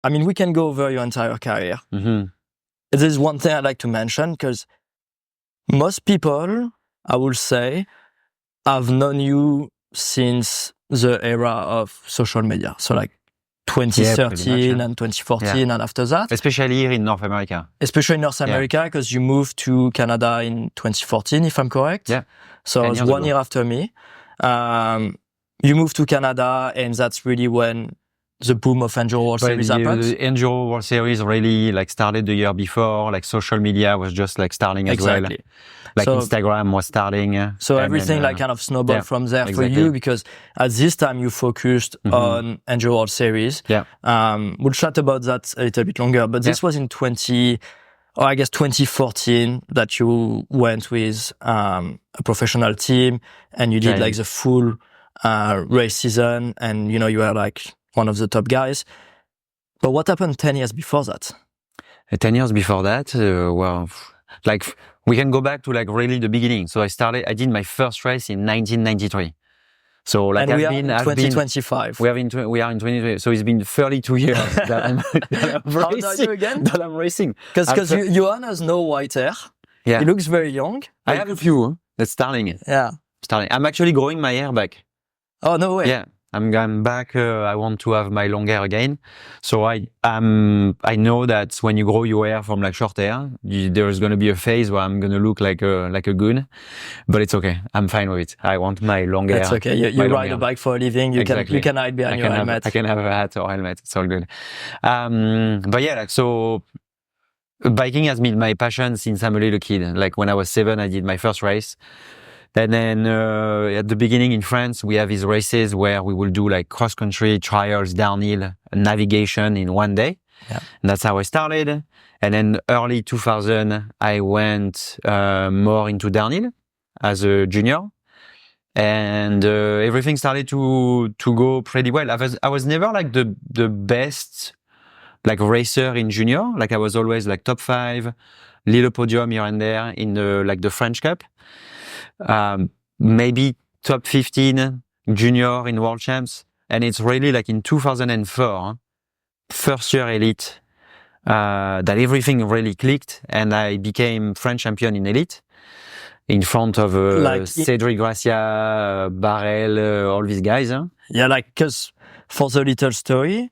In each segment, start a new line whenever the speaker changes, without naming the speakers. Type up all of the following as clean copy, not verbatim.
I mean, we can go over your entire career.
Mm-hmm.
There's one thing I'd like to mention, because most people, I will say, have known you since the era of social media. So like 2013 and 2014 and after that.
Especially here in North America.
Especially in North America, because you moved to Canada in 2014, if I'm correct.
Yeah.
So it was 1 year after me. You moved to Canada, and that's really when the boom of Enduro World Series happened.
The Enduro World Series really like started the year before. Like social media was just like starting as well. Like so, Instagram was starting.
So everything like kind of snowballed from there for you, because at this time you focused on Enduro World Series.
Yeah.
We'll chat about that a little bit longer, but this was in 2014 that you went with a professional team, and you did like the full race season, and you were like one of the top guys. But what happened 10 years before that?
10 years before that, well, like we can go back to like really the beginning. So I did my first race in 1993. So like
and we are in 2025.
We are in 2020. So it's been 32 years that I'm
How old are you again?
That I'm racing.
Because Yoann has no white hair. Yeah. He looks very young.
I have a few. That's starting.
Yeah.
I'm actually growing my hair back.
Oh, no way.
Yeah. I'm back. I want to have my long hair again. So I know that when you grow your hair from like short hair, there's going to be a phase where I'm going to look like a goon, but it's okay. I'm fine with it. I want my long hair.
That's okay. You ride a bike for a living. You can hide behind your helmet.
I can have a hat or helmet. It's all good. But yeah, like, so biking has been my passion since I'm a little kid. Like when I was 7, I did my first race. And then at the beginning in France, we have these races where we will do like cross-country trials, downhill, navigation in one day.
Yeah.
And that's how I started. And then early 2000, I went more into downhill as a junior. And everything started to go pretty well. I was never like the best like racer in junior. Like I was always like top 5, little podium here and there in the French Cup. Maybe top 15 junior in world champs. And it's really like in 2004, first year elite, that everything really clicked, and I became French champion in elite in front of Cédric Gracia, Barel, all these guys.
Yeah, like, cause for the little story,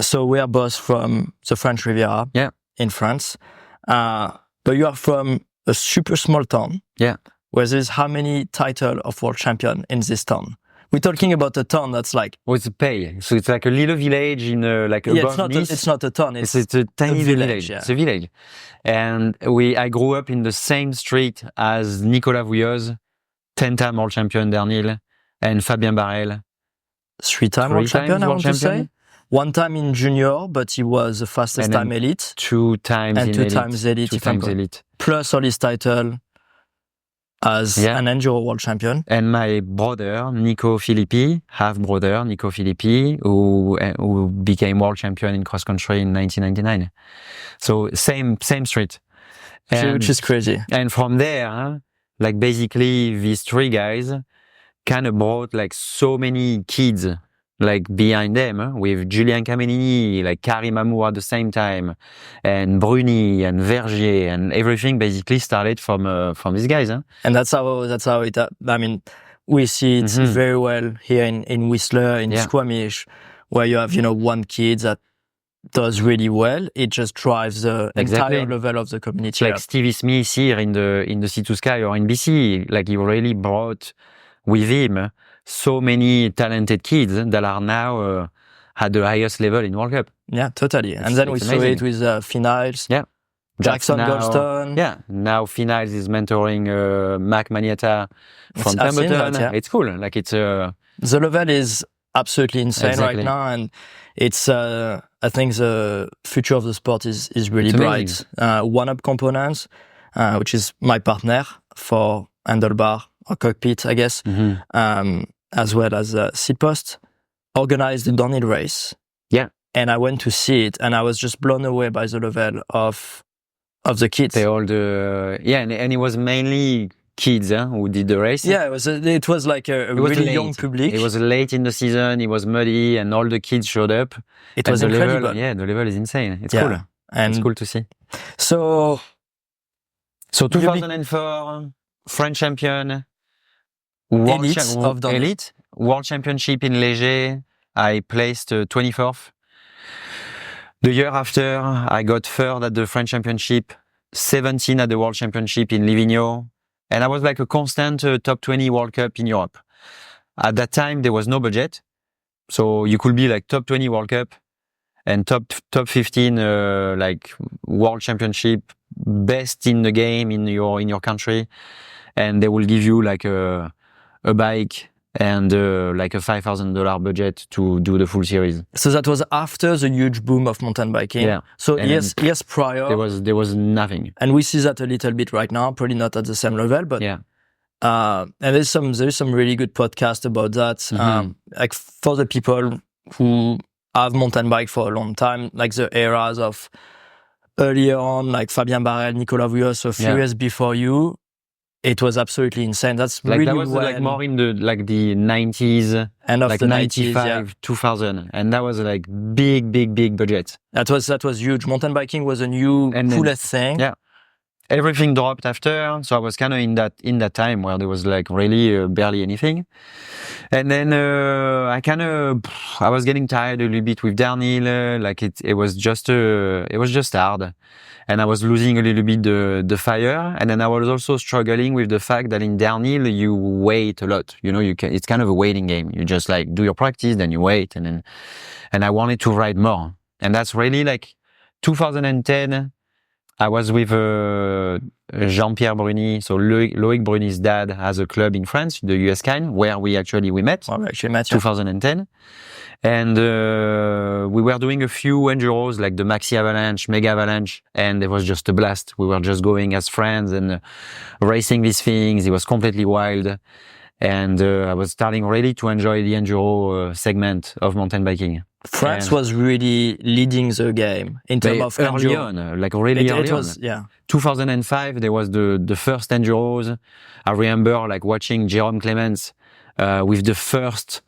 so we are both from the French Riviera in France, but you are from a super small town.
Yeah.
Where there's how many titles of world champion in this town? We're talking about a town that's like...
Oh, it's a pay. So it's like a little village in like above Nice.
It's not a town.
It's a tiny village.
Yeah.
It's a village. And I grew up in the same street as Nicolas Vouilleuse, 10-time world champion downhill, and Fabien Barel.
3-time world champion, I want to say. 1 time in junior, but he was the fastest time elite.
2 times
and
in
2
elite.
times elite.
2 times elite.
Plus all his title as an Enduro world champion.
And my brother, Nico Filippi, half-brother, Nico Filippi, who became world champion in cross-country in 1999. So same street.
Which is crazy.
And from there, like basically these 3 guys kind of brought like so many kids like behind them, with Julien Caminini, like Karim Amour at the same time, and Bruni and Vergier, and everything basically started from these guys.
And that's how it. I mean, we see it very well here in Whistler, in Squamish, where you have 1 kid that does really well. It just drives the entire level of the community.
Like Stevie Smith here in the C2 Sky or in BC, like he really brought with him so many talented kids that are now at the highest level in World Cup.
Yeah, totally. And then we saw it with Finals.
Yeah.
Jackson Goldstone.
Yeah. Now Finals is mentoring Mac Maniata from Pemberton. It's cool. Like it's
the level is absolutely insane right now, and it's I think the future of the sport is really bright. One Up Components, which is my partner for handlebar or cockpit, I guess, as well as Seatpost, organized the downhill race.
Yeah.
And I went to see it, and I was just blown away by the level of the kids.
They all and it was mainly kids who did the race.
Yeah, it was like a really young public.
It was late in the season. It was muddy, and all the kids showed up.
It was incredible.
The level is insane. It's cool. And it's cool to see.
So
2004, French champion, elite, World Championship in Léger. I placed 24th. The year after, I got third at the French Championship, 17 at the World Championship in Livigno. And I was like a constant top 20 World Cup in Europe. At that time, there was no budget. So you could be like top 20 World Cup and top 15 like World Championship, best in the game in your country. And they will give you like a bike and like a $5,000 budget to do the full series.
So that was after the huge boom of mountain biking.
Yeah.
So years prior,
there was nothing.
And we see that a little bit right now, probably not at the same level, but
yeah.
And there's some really good podcast about that. Like for the people who have mountain bike for a long time, like the eras of earlier on, like Yoann Barelli, Nicolas Vouillos, so a few years before you. It was absolutely insane. That's
like
really
that was like more in the 90s,
end of
like
the
95, 2000, and that was like big budget.
That was huge. Mountain biking was a new coolest thing.
Yeah, everything dropped after, so I was kind of in that time where there was like really barely anything, and then I was getting tired a little bit with downhill. Like it was just hard. And I was losing a little bit the fire. And then I was also struggling with the fact that in downhill, you wait a lot. You know, it's kind of a waiting game. You just like do your practice, then you wait. And I wanted to ride more. And that's really like 2010. I was with Jean-Pierre Bruni. So Loïc Bruni's dad has a club in France, the US Kind, where we met.
Well, we actually met
2010. And we were doing a few enduros like the Maxi Avalanche, Mega Avalanche, and it was just a blast. We were just going as friends and racing these things. It was completely wild. And I was starting really to enjoy the enduro segment of mountain biking.
France was really leading the game in terms of
early
enduro.
On, like really early on. 2005, there was the first enduros. I remember like watching Jérôme Clémence with the first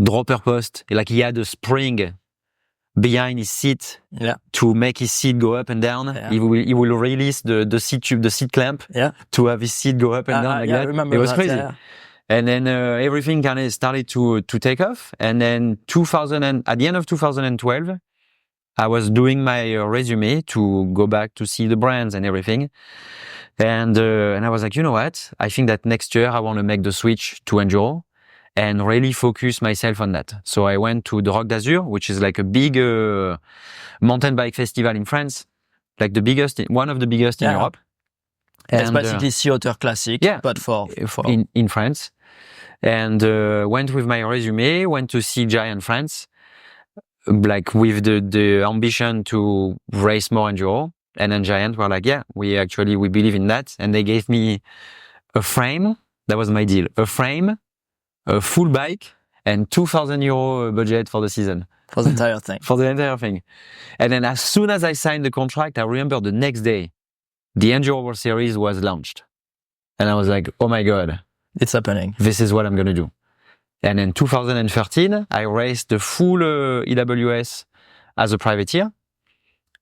dropper post. Like he had a spring behind his seat to make his seat go up and down. He will release the seat tube, the seat clamp to have his seat go up and down like that.
I remember
it was
that,
crazy. And then everything kind of started to take off. And then at the end of 2012, I was doing my resume to go back to see the brands and everything. And I was like, you know what? I think that next year I want to make the switch to enduro and really focus myself on that. So I went to the Rock d'Azur, which is like a big mountain bike festival in France, like one of the biggest in Europe.
It's basically Sea Otter Classic, but for
in France. And went with my resume, went to see Giant France, like with the ambition to race more enduro. And then Giant were like, we believe in that. And they gave me a frame. That was my deal. A frame, a full bike, and €2,000 budget for the season.
For the entire thing.
For the entire thing. And then as soon as I signed the contract, I remember the next day, the Enduro World Series was launched. And I was like, oh my God.
It's happening.
This is what I'm going to do. And in 2013, I raced the full EWS as a privateer.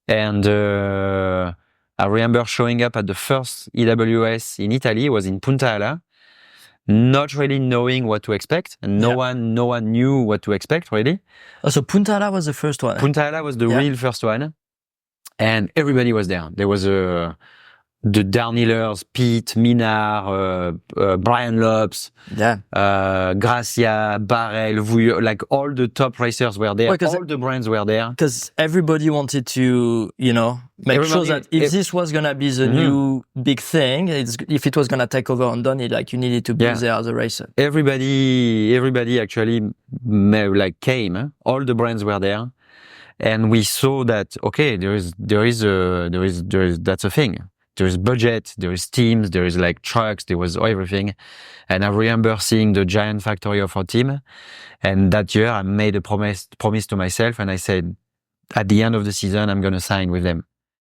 And I remember showing up at the first EWS in Italy. It was in Punta Ala. Not really knowing what to expect. And no one knew what to expect, really.
Oh, so Punta Ala was the first one?
Punta Ala was the real first one. And everybody was there. There was the downhillers, Pete, Minard, Brian Lopes, Gracia, Barel, Vouillos, like all the top racers were there. All the brands were there.
Because everybody wanted to, make sure that if this was going to be the new big thing, if it was going to take over on downhill, like you needed to be there as a racer.
Everybody actually came. All the brands were there. And we saw that, okay, that's a thing. There is budget, there is teams, there is like trucks, there was everything. And I remember seeing the giant factory of our team. And that year I made a promise to myself. And I said, at the end of the season, I'm going to sign with them.